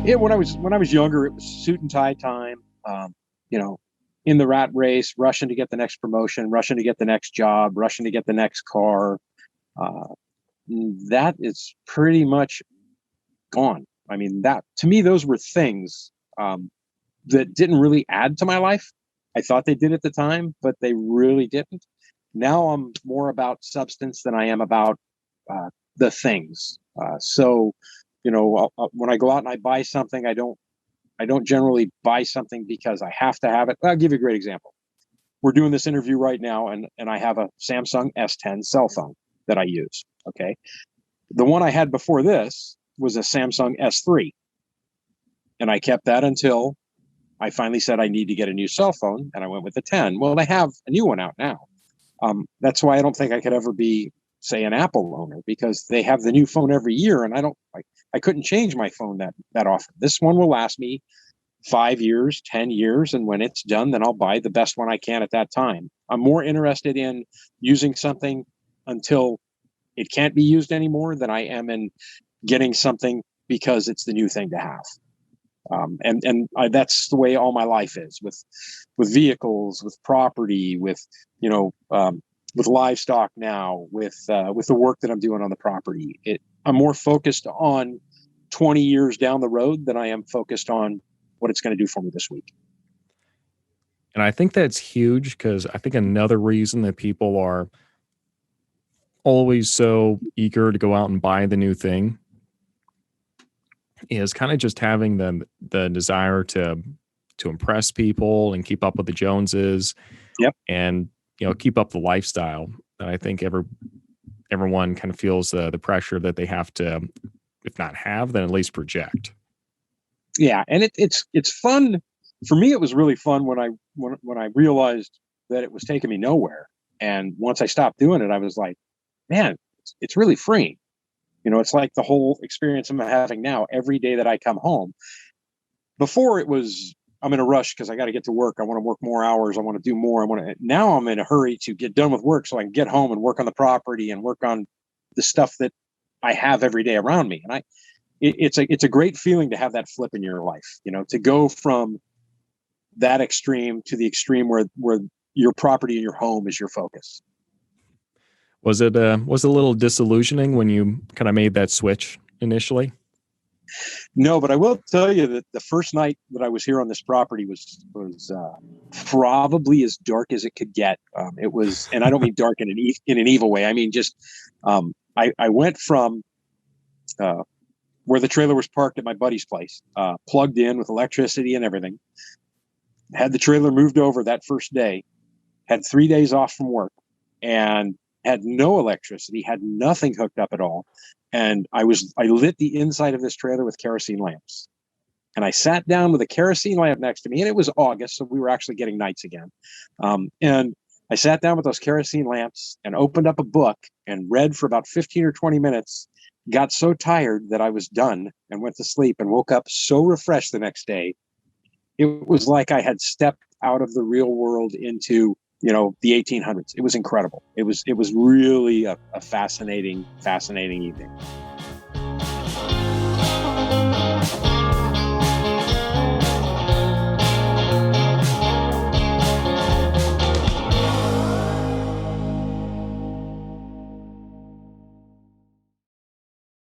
Yeah, when I was younger, it was suit and tie time. You know, in the rat race, rushing to get the next promotion, rushing to get the next job, rushing to get the next car. Uh, that is pretty much gone. I mean, that to me, those were things that didn't really add to my life. I thought they did at the time, but they really didn't. Now I'm more about substance than I am about the things. When I go out and I buy something, I don't generally buy something because I have to have it. I'll give you a great example. We're doing this interview right now, and I have a Samsung S10 cell phone that I use. Okay. The one I had before this was a Samsung S3. And I kept that until I finally said I need to get a new cell phone, and I went with the 10. Well, they have a new one out now. That's why I don't think I could ever be, say, an Apple owner, because they have the new phone every year, and I couldn't change my phone that often. This one will last me 5 years, 10 years, and when it's done, then I'll buy the best one I can at that time. I'm more interested in using something until it can't be used anymore than I am in getting something because it's the new thing to have. That's the way all my life is with vehicles, with property, with livestock now, with the work that I'm doing on the property. I'm more focused on 20 years down the road than I am focused on what it's going to do for me this week. And I think that's huge, because I think another reason that people are always so eager to go out and buy the new thing is kind of just having the desire to impress people and keep up with the Joneses. Yep. And keep up the lifestyle. And I think everyone kind of feels the pressure that they have to, if not have, then at least project. Yeah, and it's fun for me. It was really fun when I realized that it was taking me nowhere. And once I stopped doing it, I was like, man, it's really freeing. It's like the whole experience I'm having now every day that I come home. Before it was, I'm in a rush because I got to get to work. I want to work more hours. I want to do more. Now I'm in a hurry to get done with work so I can get home and work on the property and work on the stuff that I have every day around me. And it's a great feeling to have that flip in your life, to go from that extreme to the extreme where your property and your home is your focus. Was it a little disillusioning when you kind of made that switch initially? No, but I will tell you that the first night that I was here on this property was probably as dark as it could get. It was, and I don't mean dark in an evil way. I mean just I went from where the trailer was parked at my buddy's place, plugged in with electricity and everything. Had the trailer moved over that first day. Had 3 days off from work, and had no electricity. Had nothing hooked up at all. And I lit the inside of this trailer with kerosene lamps. And I sat down with a kerosene lamp next to me, and it was August, so we were actually getting nights again. And I sat down with those kerosene lamps and opened up a book and read for about 15 or 20 minutes, got so tired that I was done and went to sleep and woke up so refreshed the next day. It was like I had stepped out of the real world into the 1800s. It was incredible. It was really a fascinating evening.